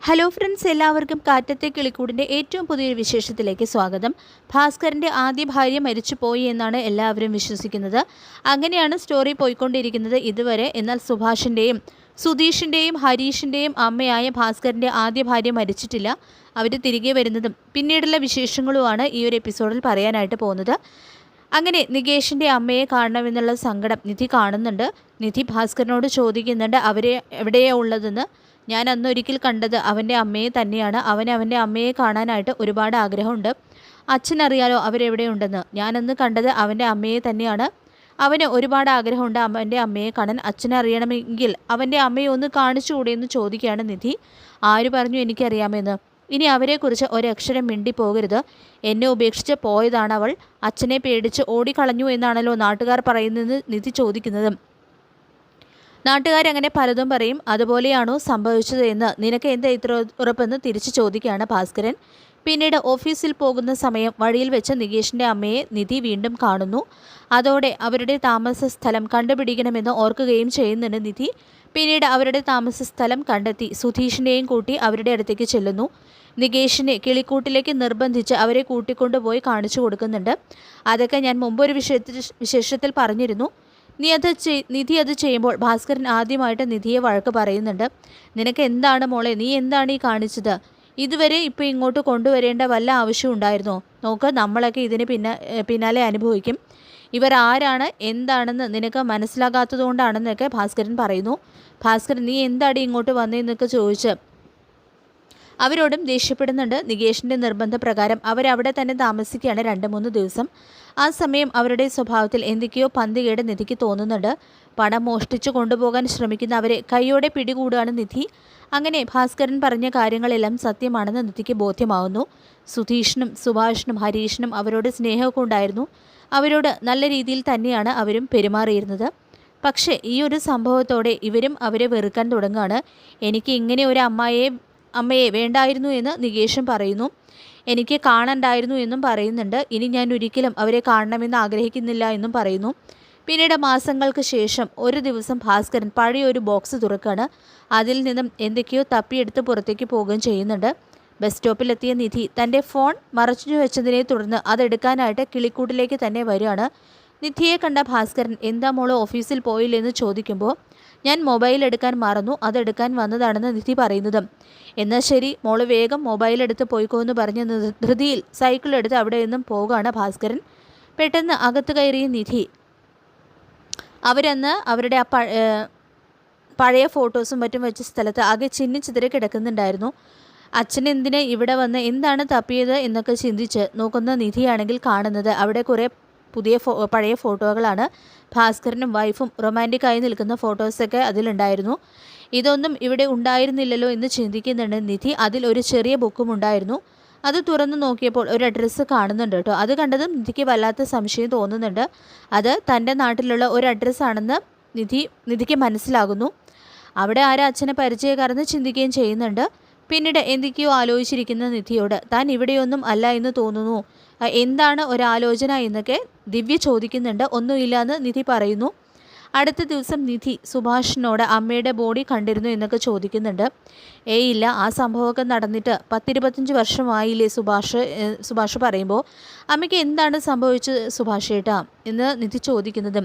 Hello friends, എല്ലാവർക്കും കാറ്റത്തെ കിളിക്കൂടിൻ്റെ ഏറ്റവും പുതിയൊരു വിശേഷത്തിലേക്ക് സ്വാഗതം. ഭാസ്കരൻ്റെ ആദ്യ ഭാര്യ മരിച്ചുപോയി എന്നാണ് എല്ലാവരും വിശ്വസിക്കുന്നത്. അങ്ങനെയാണ് സ്റ്റോറി പോയിക്കൊണ്ടിരിക്കുന്നത് ഇതുവരെ. എന്നാൽ സുഭാഷിൻ്റെയും സുധീഷിൻ്റെയും ഹരീഷിൻ്റെയും അമ്മയായ ഭാസ്കരൻ്റെ ആദ്യ ഭാര്യ മരിച്ചിട്ടില്ല. അവർ തിരികെ വരുന്നതും പിന്നീടുള്ള വിശേഷങ്ങളുമാണ് ഈ ഒരു എപ്പിസോഡിൽ പറയാനായിട്ട് പോകുന്നത്. അങ്ങനെ നികേഷിൻ്റെ അമ്മയെ കാണണമെന്നുള്ള സങ്കടം നിധി കാണുന്നുണ്ട്. നിധി ഭാസ്കരനോട് ചോദിക്കുന്നുണ്ട് അവരെ എവിടെയാണ് ഉള്ളതെന്ന്. ഞാൻ അന്നൊരിക്കൽ കണ്ടത് അവൻ്റെ അമ്മയെ തന്നെയാണ്. അവൻ്റെ അമ്മയെ കാണാനായിട്ട് ഒരുപാട് ആഗ്രഹമുണ്ട്. അച്ഛനറിയാലോ അവരെവിടെയുണ്ടെന്ന്. ഞാനന്ന് കണ്ടത് അവൻ്റെ അമ്മയെ തന്നെയാണ്. അവന് ഒരുപാട് ആഗ്രഹമുണ്ട് അവൻ്റെ അമ്മയെ കാണാൻ. അച്ഛനറിയണമെങ്കിൽ അവൻ്റെ അമ്മയെ ഒന്ന് കാണിച്ചുകൂടെയെന്ന് ചോദിക്കുകയാണ് നിധി. ആര് പറഞ്ഞു എനിക്കറിയാമെന്ന്? ഇനി അവരെക്കുറിച്ച് ഒരക്ഷരം മിണ്ടിപ്പോകരുത്. എന്നെ ഉപേക്ഷിച്ച് പോയതാണ് അവൾ. അച്ഛനെ പേടിച്ച് ഓടിക്കളഞ്ഞു എന്നാണല്ലോ നാട്ടുകാർ പറയുന്നതെന്ന് നിധി ചോദിക്കുന്നത്. നാട്ടുകാരങ്ങനെ പലതും പറയും. അതുപോലെയാണോ സംഭവിച്ചത് എന്ന് നിനക്ക് എന്താ ഇത്ര ഉറപ്പെന്ന് തിരിച്ചു ചോദിക്കുകയാണ് ഭാസ്കരൻ. പിന്നീട് ഓഫീസിൽ പോകുന്ന സമയം വഴിയിൽ വെച്ച് നികേഷിൻ്റെ അമ്മയെ നിധി വീണ്ടും കാണുന്നു. അതോടെ അവരുടെ താമസ സ്ഥലം കണ്ടുപിടിക്കണമെന്ന് ഓർക്കുകയും ചെയ്യുന്നുണ്ട് നിധി. പിന്നീട് അവരുടെ താമസ സ്ഥലം കണ്ടെത്തി സുധീഷിനെയും കൂട്ടി അവരുടെ അടുത്തേക്ക് ചെല്ലുന്നു. നികേഷിനെ കിളിക്കൂട്ടിലേക്ക് നിർബന്ധിച്ച് അവരെ കൂട്ടിക്കൊണ്ടുപോയി കാണിച്ചു കൊടുക്കുന്നുണ്ട്. അതൊക്കെ ഞാൻ മുമ്പൊരു വിശേഷത്തിൽ പറഞ്ഞിരുന്നു. നിധി അത് ചെയ്യുമ്പോൾ ഭാസ്കരൻ ആദ്യമായിട്ട് നിധിയെ വഴക്ക് പറയുന്നുണ്ട്. നിനക്ക് എന്താണ് മോളെ, നീ എന്താണ് ഈ കാണിച്ചത്? ഇതുവരെ ഇപ്പോൾ ഇങ്ങോട്ട് കൊണ്ടുവരേണ്ട വല്ല ആവശ്യം ഉണ്ടായിരുന്നോ? നോക്ക്, നമ്മളൊക്കെ ഇതിന് പിന്നാലെ അനുഭവിക്കും. ഇവർ ആരാണ് എന്താണെന്ന് നിനക്ക് മനസ്സിലാകാത്തതുകൊണ്ടാണെന്നൊക്കെ ഭാസ്കരൻ പറയുന്നു. ഭാസ്കരൻ, നീ എന്താടി ഇങ്ങോട്ട് വന്നതെന്നൊക്കെ ചോദിച്ച് അവരോടും ദേഷ്യപ്പെടുന്നുണ്ട്. നികേഷിൻ്റെ നിർബന്ധപ്രകാരം അവരവിടെ തന്നെ താമസിക്കുകയാണ് 2-3 ദിവസം. ആ സമയം അവരുടെ സ്വഭാവത്തിൽ എന്തൊക്കെയോ പന്തികേട് നിധിക്ക് തോന്നുന്നുണ്ട്. പണം മോഷ്ടിച്ചു കൊണ്ടുപോകാൻ ശ്രമിക്കുന്ന അവരെ കൈയോടെ പിടികൂടുകയാണ് നിധി. അങ്ങനെ ഭാസ്കരൻ പറഞ്ഞ കാര്യങ്ങളെല്ലാം സത്യമാണെന്ന് നിധിക്ക് ബോധ്യമാവുന്നു. സുധീഷിനും സുഭാഷിനും ഹരീഷിനും അവരോട് സ്നേഹമൊക്കെ ഉണ്ടായിരുന്നു. അവരോട് നല്ല രീതിയിൽ തന്നെയാണ് അവരും പെരുമാറിയിരുന്നത്. പക്ഷേ ഈ ഒരു സംഭവത്തോടെ ഇവരും അവരെ വെറുക്കാൻ തുടങ്ങുകയാണ്. എനിക്ക് ഇങ്ങനെ ഒരു അമ്മയെ വേണ്ടായിരുന്നു എന്ന് നികേഷും പറയുന്നു. എനിക്ക് കാണണ്ടായിരുന്നു എന്നും പറയുന്നുണ്ട്. ഇനി ഞാൻ ഒരിക്കലും അവരെ കാണണമെന്ന് ആഗ്രഹിക്കുന്നില്ല എന്നും പറയുന്നു. പിന്നീട് മാസങ്ങൾക്ക് ശേഷം ഒരു ദിവസം ഭാസ്കരൻ പഴയൊരു ബോക്സ് തുറക്കുകയാണ്. അതിൽ നിന്നും എന്തൊക്കെയോ തപ്പിയെടുത്ത് പുറത്തേക്ക് പോവുകയും ചെയ്യുന്നുണ്ട്. ബസ് സ്റ്റോപ്പിലെത്തിയ നിധി തൻ്റെ ഫോൺ മറച്ചു വെച്ചതിനെ തുടർന്ന് അതെടുക്കാനായിട്ട് കിളിക്കൂട്ടിലേക്ക് തന്നെ വരികയാണ്. നിധിയെ കണ്ട ഭാസ്കരൻ, എന്താ മോള് ഓഫീസിൽ പോയില്ലെന്ന് ചോദിക്കുമ്പോൾ, ഞാൻ മൊബൈൽ എടുക്കാൻ മറന്നു, അതെടുക്കാൻ വന്നതാണെന്ന് നിധി പറയുന്നത്. എന്നാൽ ശരി മോള്, വേഗം മൊബൈൽ എടുത്ത് പോയിക്കോ എന്ന് പറഞ്ഞ് ധൃതിയിൽ സൈക്കിൾ എടുത്ത് അവിടെ നിന്നും പോവുകയാണ് ഭാസ്കരൻ. പെട്ടെന്ന് അകത്ത് കയറിയ നിധി അവരന്ന് അവരുടെ ആ പഴയ ഫോട്ടോസും മറ്റും വെച്ച സ്ഥലത്ത് ആകെ ചിന്നിച്ചിതറി കിടക്കുന്നുണ്ടായിരുന്നു. അച്ഛൻ എന്തിന് ഇവിടെ വന്ന് എന്താണ് തപ്പിയത് എന്നൊക്കെ ചിന്തിച്ച് നോക്കുന്ന നിധിയാണെങ്കിൽ കാണുന്നത് അവിടെ കുറേ പഴയ ഫോട്ടോകളാണ്. ഭാസ്കരനും വൈഫും റൊമാൻറ്റിക്കായി നിൽക്കുന്ന ഫോട്ടോസൊക്കെ അതിലുണ്ടായിരുന്നു. ഇതൊന്നും ഇവിടെ ഉണ്ടായിരുന്നില്ലല്ലോ എന്ന് ചിന്തിക്കുന്നുണ്ട് നിധി. അതിൽ ഒരു ചെറിയ ബുക്കും ഉണ്ടായിരുന്നു. അത് തുറന്നു നോക്കിയപ്പോൾ ഒരു അഡ്രസ്സ് കാണുന്നുണ്ട് കേട്ടോ. അത് കണ്ടതും നിധിക്ക് വല്ലാത്ത സംശയം തോന്നുന്നുണ്ട്. അത് തൻ്റെ നാട്ടിലുള്ള ഒരു അഡ്രസ്സാണെന്ന് നിധിക്ക് മനസ്സിലാകുന്നു. അവിടെ ആരാ അച്ഛനെ പരിചയക്കാരെന്ന് ചിന്തിക്കുകയും ചെയ്യുന്നുണ്ട്. പിന്നീട് എന്തൊക്കെയോ ആലോചിച്ചിരിക്കുന്ന നിധിയോട്, താൻ ഇവിടെയൊന്നും അല്ല എന്ന് തോന്നുന്നു, എന്താണ് ഒരാലോചന എന്നൊക്കെ ദിവ്യ ചോദിക്കുന്നുണ്ട്. ഒന്നുമില്ല എന്ന് നിധി പറയുന്നു. അടുത്ത ദിവസം നിധി സുഭാഷിനോട് അമ്മയുടെ ബോഡി കണ്ടിരുന്നു എന്നൊക്കെ ചോദിക്കുന്നുണ്ട്. ഇല്ല, ആ സംഭവമൊക്കെ നടന്നിട്ട് 10-25 വർഷമായില്ലേ സുഭാഷ് പറയുമ്പോൾ, അമ്മയ്ക്ക് എന്താണ് സംഭവിച്ചത് സുഭാഷ് ഏട്ടാ എന്ന് നിധി ചോദിക്കുന്നത്.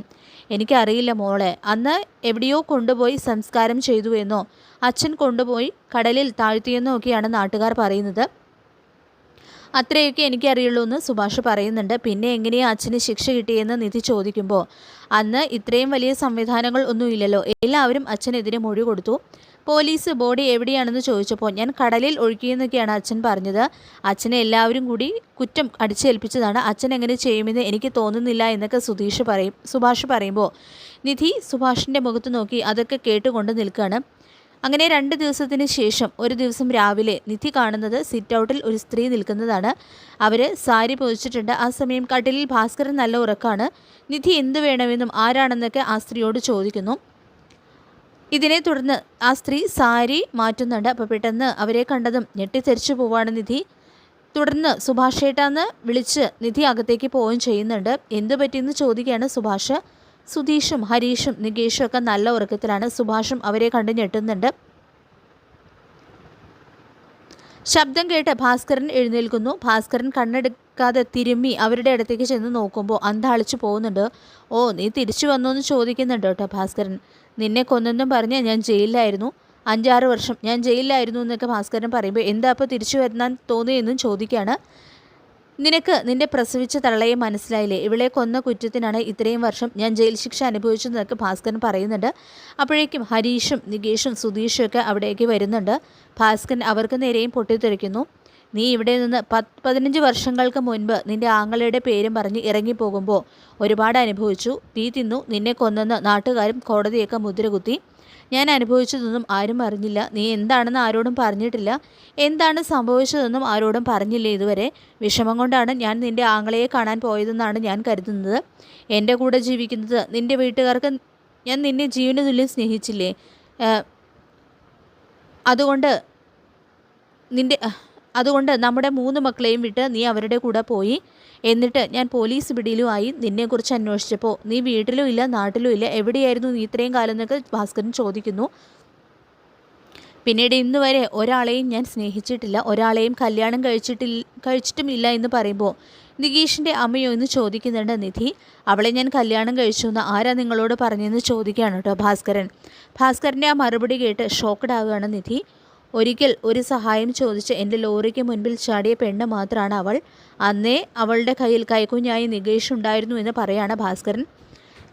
എനിക്കറിയില്ല മോളെ, അന്ന് എവിടെയോ കൊണ്ടുപോയി സംസ്കാരം ചെയ്തു എന്നോ അച്ഛൻ കൊണ്ടുപോയി കടലിൽ താഴ്ത്തിയെന്നോ ഒക്കെയാണ് നാട്ടുകാർ പറയുന്നത്. അത്രയൊക്കെ എനിക്കറിയുള്ളൂ എന്ന് സുഭാഷ് പറയുന്നുണ്ട്. പിന്നെ എങ്ങനെയാണ് അച്ഛന് ശിക്ഷ കിട്ടിയെന്ന് നിധി ചോദിക്കുമ്പോൾ, അന്ന് ഇത്രയും വലിയ സംവിധാനങ്ങൾ ഒന്നുമില്ലല്ലോ, എല്ലാവരും അച്ഛനെതിരെ മൊഴി കൊടുത്തു. പോലീസ് ബോഡി എവിടെയാണെന്ന് ചോദിച്ചപ്പോൾ ഞാൻ കടലിൽ ഒഴുക്കിയെന്നൊക്കെയാണ് അച്ഛൻ പറഞ്ഞത്. അച്ഛനെ എല്ലാവരും കൂടി കുറ്റം അടിച്ചേൽപ്പിച്ചതാണ്. അച്ഛൻ എങ്ങനെ ചെയ്യുമെന്ന് എനിക്ക് തോന്നുന്നില്ല എന്നൊക്കെ സുഭാഷ് പറയുമ്പോൾ നിധി സുഭാഷിൻ്റെ മുഖത്ത് നോക്കി അതൊക്കെ കേട്ടുകൊണ്ട് നിൽക്കുകയാണ്. അങ്ങനെ 2 ദിവസത്തിന് ശേഷം ഒരു ദിവസം രാവിലെ നിധി കാണുന്നത് സിറ്റ് ഔട്ടിൽ ഒരു സ്ത്രീ നിൽക്കുന്നതാണ്. അവർ സാരി പൊതിച്ചിട്ടുണ്ട്. ആ സമയം കട്ടിലിൽ ഭാസ്കരൻ നല്ല ഉറക്കാണ്. നിധി എന്ത് വേണമെന്നും ആരാണെന്നൊക്കെ ആ സ്ത്രീയോട് ചോദിക്കുന്നു. ഇതിനെ തുടർന്ന് ആ സ്ത്രീ സാരി മാറ്റുന്നുണ്ട്. അപ്പോൾ പെട്ടെന്ന് അവരെ കണ്ടതും ഞെട്ടിത്തെറിച്ചു പോവാണ് നിധി. തുടർന്ന് സുഭാഷ് ഏട്ടാന്ന് വിളിച്ച് നിധി അകത്തേക്ക് പോവുകയും ചെയ്യുന്നുണ്ട്. എന്തു പറ്റിയെന്ന് ചോദിക്കുകയാണ് സുഭാഷ്. സുധീഷും ഹരീഷും നികേഷും ഒക്കെ നല്ല ഉറക്കത്തിലാണ്. സുഭാഷും അവരെ കണ്ട് ഞെട്ടുന്നുണ്ട്. ശബ്ദം കേട്ട് ഭാസ്കരൻ എഴുന്നേൽക്കുന്നു. ഭാസ്കരൻ കണ്ണെടുക്കാതെ തിരുമ്മി അവരുടെ അടുത്തേക്ക് ചെന്ന് നോക്കുമ്പോൾ അന്താളിച്ചു പോകുന്നുണ്ട്. ഓ, നീ തിരിച്ചു വന്നോ എന്ന് ചോദിക്കുന്നുണ്ട് കേട്ടോ ഭാസ്കരൻ. നിന്നെ കൊന്നെന്നും പറഞ്ഞ് ഞാൻ ജയിലിലായിരുന്നു, 5-6 വർഷം ഞാൻ ജയിലിലായിരുന്നു എന്നൊക്കെ ഭാസ്കരൻ പറയുമ്പോൾ എന്താ അപ്പോൾ തിരിച്ചു വരാൻ തോന്നിയെന്നും ചോദിക്കുകയാണ്. നിനക്ക് നിന്റെ പ്രസവിച്ച തള്ളയെ മനസ്സിലായില്ലേ? ഇവളെ കൊന്ന കുറ്റത്തിനാണ് ഇത്രയും വർഷം ഞാൻ ജയിൽ ശിക്ഷ അനുഭവിച്ചതെന്നൊക്കെ ഭാസ്കരൻ പറയുന്നുണ്ട്. അപ്പോഴേക്കും ഹരീഷും നികേഷും സുധീഷും ഒക്കെ അവിടേക്ക് വരുന്നുണ്ട്. ഭാസ്കരൻ അവർക്ക് നേരെയും പൊട്ടിത്തെറിക്കുന്നു. നീ ഇവിടെ നിന്ന് 15 വർഷങ്ങൾക്ക് മുൻപ് നിന്റെ ആങ്ങളുടെ പേരും പറഞ്ഞ് ഇറങ്ങിപ്പോകുമ്പോൾ ഒരുപാട് അനുഭവിച്ചു. തീ തിന്നു, നിന്നെ കൊന്നെന്ന് നാട്ടുകാരും കോടതിയൊക്കെ മുദ്രകുത്തി. ഞാൻ അനുഭവിച്ചതൊന്നും ആരും അറിഞ്ഞില്ല. നീ എന്താണെന്ന് ആരോടും പറഞ്ഞിട്ടില്ല. എന്താണ് സംഭവിച്ചതെന്നും ആരോടും പറഞ്ഞില്ലേ ഇതുവരെ. വിഷമം കൊണ്ടാണ് ഞാൻ നിന്റെ ആങ്ങളയെ കാണാൻ പോയതെന്നാണ് ഞാൻ കരുതുന്നത്. എൻ്റെ കൂടെ ജീവിക്കുന്നത് നിന്റെ വീട്ടുകാർക്ക് ഞാൻ നിന്നെ ജീവന് തുല്യം സ്നേഹിച്ചില്ലേ? അതുകൊണ്ട് നമ്മുടെ 3 മക്കളെയും വിട്ട് നീ അവരുടെ കൂടെ പോയി. എന്നിട്ട് ഞാൻ പോലീസ് പിടിയിലുമായി. നിന്നെക്കുറിച്ച് അന്വേഷിച്ചപ്പോൾ നീ വീട്ടിലും ഇല്ല, നാട്ടിലും ഇല്ല. എവിടെയായിരുന്നു നീ ഇത്രയും കാലം എന്നൊക്കെ ഭാസ്കരൻ ചോദിക്കുന്നു. പിന്നീട് ഇന്ന് വരെ ഒരാളെയും ഞാൻ സ്നേഹിച്ചിട്ടില്ല, ഒരാളെയും കല്യാണം കഴിച്ചിട്ടുമില്ല എന്ന് പറയുമ്പോൾ നികേഷിൻ്റെ അമ്മയോ എന്ന് ചോദിക്കുന്നുണ്ട് നിധി. അവളെ ഞാൻ കല്യാണം കഴിച്ചു എന്ന് ആരാ നിങ്ങളോട് പറഞ്ഞെന്ന് ചോദിക്കുകയാണ് കേട്ടോ ഭാസ്കരൻ. ഭാസ്കരൻ്റെ ആ മറുപടി കേട്ട് ഷോക്ക്ഡ് ആവുകയാണ് നിധി. ഒരിക്കൽ ഒരു സഹായം ചോദിച്ച് എൻ്റെ ലോറിക്ക് മുൻപിൽ ചാടിയ പെണ്ണ് മാത്രമാണ് അവൾ. അന്നേ അവളുടെ കയ്യിൽ കൈക്കുഞ്ഞായി നികേഷ് ഉണ്ടായിരുന്നു എന്ന് പറയാണ് ഭാസ്കരൻ.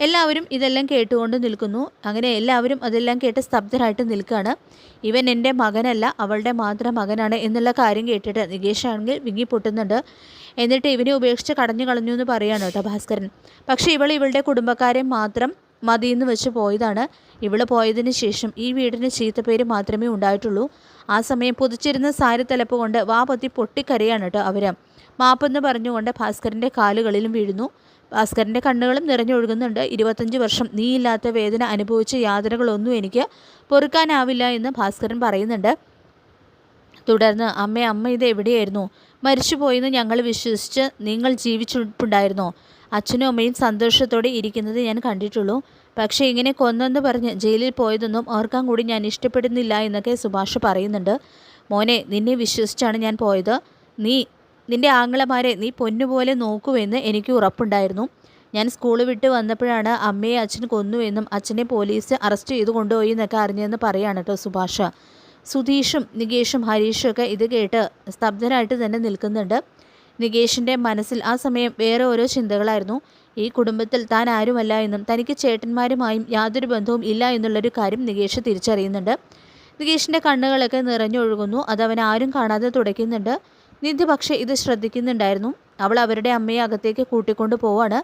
എല്ലാവരും ഇതെല്ലാം കേട്ടുകൊണ്ട് നിൽക്കുന്നു. അങ്ങനെ എല്ലാവരും അതെല്ലാം കേട്ട് സ്തബ്ധരായിട്ട് നിൽക്കുകയാണ്. ഇവൻ എൻ്റെ മകനല്ല, അവളുടെ മാത്രം മകനാണ് എന്നുള്ള കാര്യം കേട്ടിട്ട് നികേഷ് ആണെങ്കിൽ വിങ്ങിപ്പൊട്ടുന്നുണ്ട്. എന്നിട്ട് ഇവനെ ഉപേക്ഷിച്ച് കടഞ്ഞു കളഞ്ഞു എന്ന് പറയാണ് കേട്ടോ ഭാസ്കരൻ. പക്ഷേ ഇവളുടെ കുടുംബക്കാരെ മാത്രം മതിയെന്ന് വെച്ച് പോയതാണ്. ഇവള് പോയതിന് ശേഷം ഈ വീടിന് ചീത്തപ്പേര് മാത്രമേ ഉണ്ടായിട്ടുള്ളൂ. ആ സമയം പൊതിച്ചിരുന്ന സാരി തലപ്പ് കൊണ്ട് വാപത്തി പൊട്ടിക്കരയാണ് കേട്ടോ അവര്. മാപ്പെന്ന് പറഞ്ഞുകൊണ്ട് ഭാസ്കരൻ്റെ കാലുകളിലും വീഴുന്നു. ഭാസ്കരൻ്റെ കണ്ണുകളും നിറഞ്ഞൊഴുകുന്നുണ്ട്. 25 വർഷം നീയില്ലാത്ത വേദന അനുഭവിച്ച യാതനകളൊന്നും എനിക്ക് പൊറുക്കാനാവില്ല എന്ന് ഭാസ്കരൻ പറയുന്നുണ്ട്. തുടർന്ന് അമ്മ ഇത് എവിടെയായിരുന്നു? മരിച്ചുപോയെന്ന് ഞങ്ങൾ വിശ്വസിച്ച് നിങ്ങൾ ജീവിച്ചിട്ടുണ്ടായിരുന്നോ? അച്ഛനും അമ്മയും സന്തോഷത്തോടെ ഇരിക്കുന്നത് ഞാൻ കണ്ടിട്ടുള്ളൂ. പക്ഷേ ഇങ്ങനെ കൊന്നെന്ന് പറഞ്ഞ് ജയിലിൽ പോയതൊന്നും ഓർക്കാൻ കൂടി ഞാൻ ഇഷ്ടപ്പെടുന്നില്ല എന്നൊക്കെ സുഭാഷ് പറയുന്നുണ്ട്. മോനെ, നിന്നെ വിശ്വസിച്ചാണ് ഞാൻ പോയത്. നിന്റെ ആങ്ങളമാരെ നീ പൊന്നുപോലെ നോക്കുമെന്ന് എനിക്ക് ഉറപ്പുണ്ടായിരുന്നു. ഞാൻ സ്കൂൾ വിട്ട് വന്നപ്പോഴാണ് അമ്മയെ അച്ഛൻ കൊന്നുവെന്നും അച്ഛനെ പോലീസ് അറസ്റ്റ് ചെയ്ത് കൊണ്ടുപോയി എന്നൊക്കെ അറിഞ്ഞതെന്ന് പറയാണ് കേട്ടോ സുഭാഷ്. സുധീഷും നികേഷും ഹരീഷും ഒക്കെ ഇത് കേട്ട് സ്തബ്ധരായിട്ട് തന്നെ നിൽക്കുന്നുണ്ട്. നികേഷിൻ്റെ മനസ്സിൽ ആ സമയം വേറെ ഓരോ ചിന്തകളായിരുന്നു. ഈ കുടുംബത്തിൽ താൻ ആരുമല്ല എന്നും തനിക്ക് ചേട്ടന്മാരുമായും യാതൊരു ബന്ധവും ഇല്ല എന്നുള്ളൊരു കാര്യം നികേഷ് തിരിച്ചറിയുന്നുണ്ട്. നികേഷിൻ്റെ കണ്ണുകളൊക്കെ നിറഞ്ഞൊഴുകുന്നു. അതവൻ ആരും കാണാതെ തുടയ്ക്കുന്നുണ്ട്. നിധി പക്ഷേ ഇത് ശ്രദ്ധിക്കുന്നുണ്ടായിരുന്നു. അവൾ അവരുടെ അമ്മയെ അകത്തേക്ക് കൂട്ടിക്കൊണ്ട് പോവാണ്.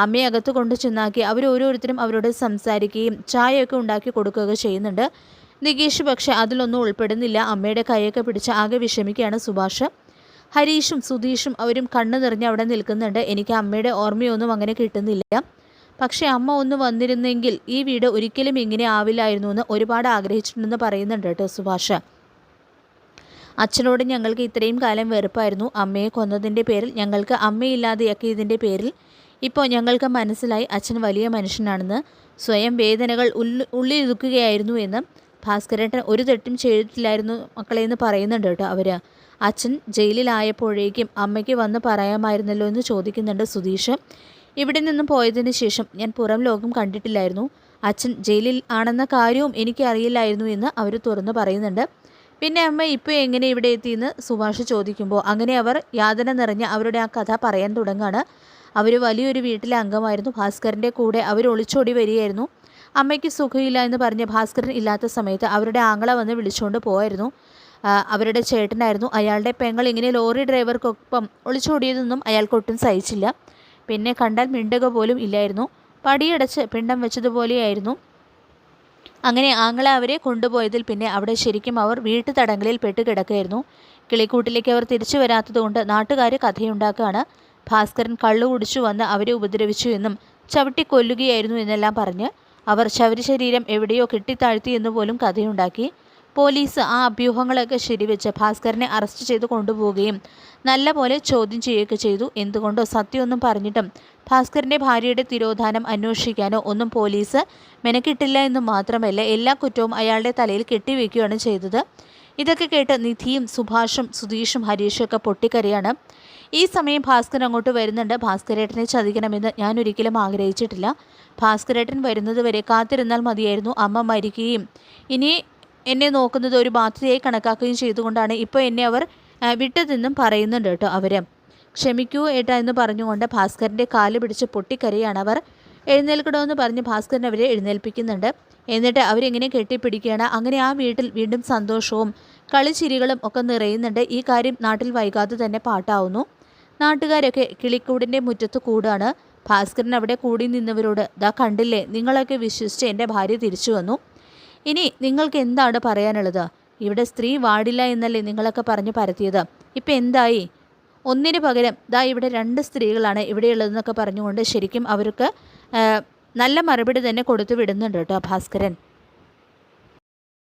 അമ്മയെ അകത്ത് കൊണ്ട് ചെന്നാക്കി ഓരോരുത്തരും അവരോട് സംസാരിക്കുകയും ചായയൊക്കെ ഉണ്ടാക്കി കൊടുക്കുകയൊക്കെ ചെയ്യുന്നുണ്ട്. നികേഷ് പക്ഷേ അതിലൊന്നും ഉൾപ്പെടുന്നില്ല. അമ്മയുടെ കൈയൊക്കെ പിടിച്ച് ആകെ വിഷമിക്കുകയാണ് സുഭാഷ്. ഹരീഷും സുധീഷും അവരും കണ്ണു നിറഞ്ഞ് അവിടെ നിൽക്കുന്നുണ്ട്. എനിക്ക് അമ്മയുടെ ഓർമ്മയൊന്നും അങ്ങനെ കിട്ടുന്നില്ല. പക്ഷേ അമ്മ ഒന്ന് വന്നിരുന്നെങ്കിൽ ഈ വീട് ഒരിക്കലും ഇങ്ങനെ ആവില്ലായിരുന്നു എന്ന് ഒരുപാട് ആഗ്രഹിച്ചിട്ടുണ്ടെന്ന് പറയുന്നുണ്ട് കേട്ടോ സുഭാഷ്. അച്ഛനോട് ഞങ്ങൾക്ക് ഇത്രയും കാലം വെറുപ്പായിരുന്നു. അമ്മയെ കൊന്നതിൻ്റെ പേരിൽ, ഞങ്ങൾക്ക് അമ്മയില്ലാതെയാക്കിയതിൻ്റെ പേരിൽ. ഇപ്പോൾ ഞങ്ങൾക്ക് മനസ്സിലായി അച്ഛൻ വലിയ മനുഷ്യനാണെന്ന്. സ്വയം വേദനകൾ ഉള്ളിലൊതുക്കുകയായിരുന്നു എന്ന്. ഭാസ്കരേട്ടൻ ഒരു തെറ്റും ചെയ്തിട്ടില്ലായിരുന്നു മക്കളെ എന്ന് പറയുന്നുണ്ട് കേട്ടോ അവർ. അച്ഛൻ ജയിലിലായപ്പോഴേക്കും അമ്മയ്ക്ക് വന്ന് പറയാമായിരുന്നല്ലോ എന്ന് ചോദിക്കുന്നുണ്ട് സുധീഷ്. ഇവിടെ നിന്നും പോയതിന് ശേഷം ഞാൻ പുറം ലോകം കണ്ടിട്ടില്ലായിരുന്നു. അച്ഛൻ ജയിലിൽ ആണെന്ന കാര്യവും എനിക്കറിയില്ലായിരുന്നു എന്ന് അവർ തുറന്നു പറയുന്നുണ്ട്. പിന്നെ അമ്മ ഇപ്പോൾ എങ്ങനെ ഇവിടെ എത്തിയെന്ന് സുഭാഷ് ചോദിക്കുമ്പോൾ അങ്ങനെ അവർ യാതന നിറഞ്ഞ അവരുടെ ആ കഥ പറയാൻ തുടങ്ങുകയാണ്. അവർ വലിയൊരു വീട്ടിലെ അംഗമായിരുന്നു. ഭാസ്കരൻ്റെ കൂടെ അവർ ഒളിച്ചോടി വരികയായിരുന്നു. അമ്മയ്ക്ക് സുഖമില്ല എന്ന് പറഞ്ഞ് ഭാസ്കരൻ ഇല്ലാത്ത സമയത്ത് അവരുടെ ആങ്ങള വന്ന് വിളിച്ചുകൊണ്ട് പോയായിരുന്നു. അവരുടെ ചേട്ടനായിരുന്നു. അയാളുടെ പെങ്ങൾ ഇങ്ങനെ ലോറി ഡ്രൈവർക്കൊപ്പം ഒളിച്ചോടിയതൊന്നും അയാൾക്കൊട്ടും സഹിച്ചില്ല. പിന്നെ കണ്ടാൽ മിണ്ടുക പോലും ഇല്ലായിരുന്നു. പടിയടച്ച് പിണ്ടം വെച്ചതുപോലെയായിരുന്നു. അങ്ങനെ ആങ്ങളെ അവരെ കൊണ്ടുപോയതിൽ പിന്നെ അവിടെ ശരിക്കും അവർ വീട്ടുതടങ്കലിൽ പെട്ടുകിടക്കുകയായിരുന്നു. കിളിക്കൂട്ടിലേക്ക് അവർ തിരിച്ചു വരാത്തതുകൊണ്ട് നാട്ടുകാർ കഥയുണ്ടാക്കുകയാണ്. ഭാസ്കരൻ കള്ളു കുടിച്ചു വന്ന് അവരെ ഉപദ്രവിച്ചു എന്നും ചവിട്ടി കൊല്ലുകയായിരുന്നു എന്നെല്ലാം പറഞ്ഞ് അവർ ശരീരം എവിടെയോ കെട്ടിത്താഴ്ത്തി എന്ന് പോലും കഥയുണ്ടാക്കി. പോലീസ് ആ അഭ്യൂഹങ്ങളൊക്കെ ശരിവെച്ച് ഭാസ്കരനെ അറസ്റ്റ് ചെയ്ത് കൊണ്ടുപോവുകയും നല്ല പോലെ ചോദ്യം ചെയ്യുകയൊക്കെ ചെയ്തു. എന്തുകൊണ്ടോ സത്യമൊന്നും പറഞ്ഞിട്ടും ഭാസ്കരൻ്റെ ഭാര്യയുടെ തിരോധാനം അന്വേഷിക്കാനോ ഒന്നും പോലീസ് മെനക്കിട്ടില്ല എന്ന് മാത്രമല്ല എല്ലാ കുറ്റവും അയാളുടെ തലയിൽ കെട്ടിവെക്കുകയാണ് ചെയ്തത്. ഇതൊക്കെ കേട്ട് നിധിയും സുഭാഷും സുധീഷും ഹരീഷും ഒക്കെ പൊട്ടിക്കരയാണ്. ഈ സമയം ഭാസ്കരൻ അങ്ങോട്ട് വരുന്നുണ്ട്. ഭാസ്കരേട്ടനെ ചതിക്കണമെന്ന് ഞാൻ ഒരിക്കലും ആഗ്രഹിച്ചിട്ടില്ല. ഭാസ്കരേട്ടൻ വരുന്നത് വരെ കാത്തിരുന്നാൽ മതിയായിരുന്നു. അമ്മ മരിക്കുകയും ഇനി എന്നെ നോക്കുന്നത് ഒരു ബാധ്യതയായി കണക്കാക്കുകയും ചെയ്തുകൊണ്ടാണ് ഇപ്പോൾ എന്നെ അവർ വിട്ടതെന്നും പറയുന്നുണ്ട് കേട്ടോ അവർ. ക്ഷമിക്കൂ ഏട്ടാ എന്ന് പറഞ്ഞുകൊണ്ട് ഭാസ്കരൻ്റെ കാല് പിടിച്ച് പൊട്ടിക്കരയാണ് അവർ. എഴുന്നേൽക്കണമെന്ന് പറഞ്ഞ് ഭാസ്കരൻ അവരെ എഴുന്നേൽപ്പിക്കുന്നുണ്ട്. എന്നിട്ട് അവരെങ്ങനെ കെട്ടിപ്പിടിക്കുകയാണ്. അങ്ങനെ ആ വീട്ടിൽ വീണ്ടും സന്തോഷവും കളിച്ചിരികളും ഒക്കെ നിറയുന്നുണ്ട്. ഈ കാര്യം നാട്ടിൽ വൈകാതെ തന്നെ പാട്ടാവുന്നു. നാട്ടുകാരൊക്കെ കിളിക്കൂടിൻ്റെ മുറ്റത്ത് കൂടാണ്. ഭാസ്കരൻ അവിടെ കൂടി നിന്നവരോട്, ദാ കണ്ടില്ലേ, നിങ്ങളൊക്കെ വിശ്വസിച്ച് എൻ്റെ ഭാര്യ തിരിച്ചു വന്നു. ഇനി നിങ്ങൾക്ക് എന്താണ് പറയാനുള്ളത്? ഇവിടെ സ്ത്രീ വാടില്ല എന്നല്ലേ നിങ്ങളൊക്കെ പറഞ്ഞ് പരത്തിയത്. ഇപ്പം എന്തായി? ഒന്നിന് പകരം ദാ ഇവിടെ 2 സ്ത്രീകളാണ് ഇവിടെയുള്ളതെന്നൊക്കെ പറഞ്ഞുകൊണ്ട് ശരിക്കും അവർക്ക് നല്ല മറുപടി തന്നെ കൊടുത്തു വിടുന്നുണ്ട് കേട്ടോ ഭാസ്കരൻ.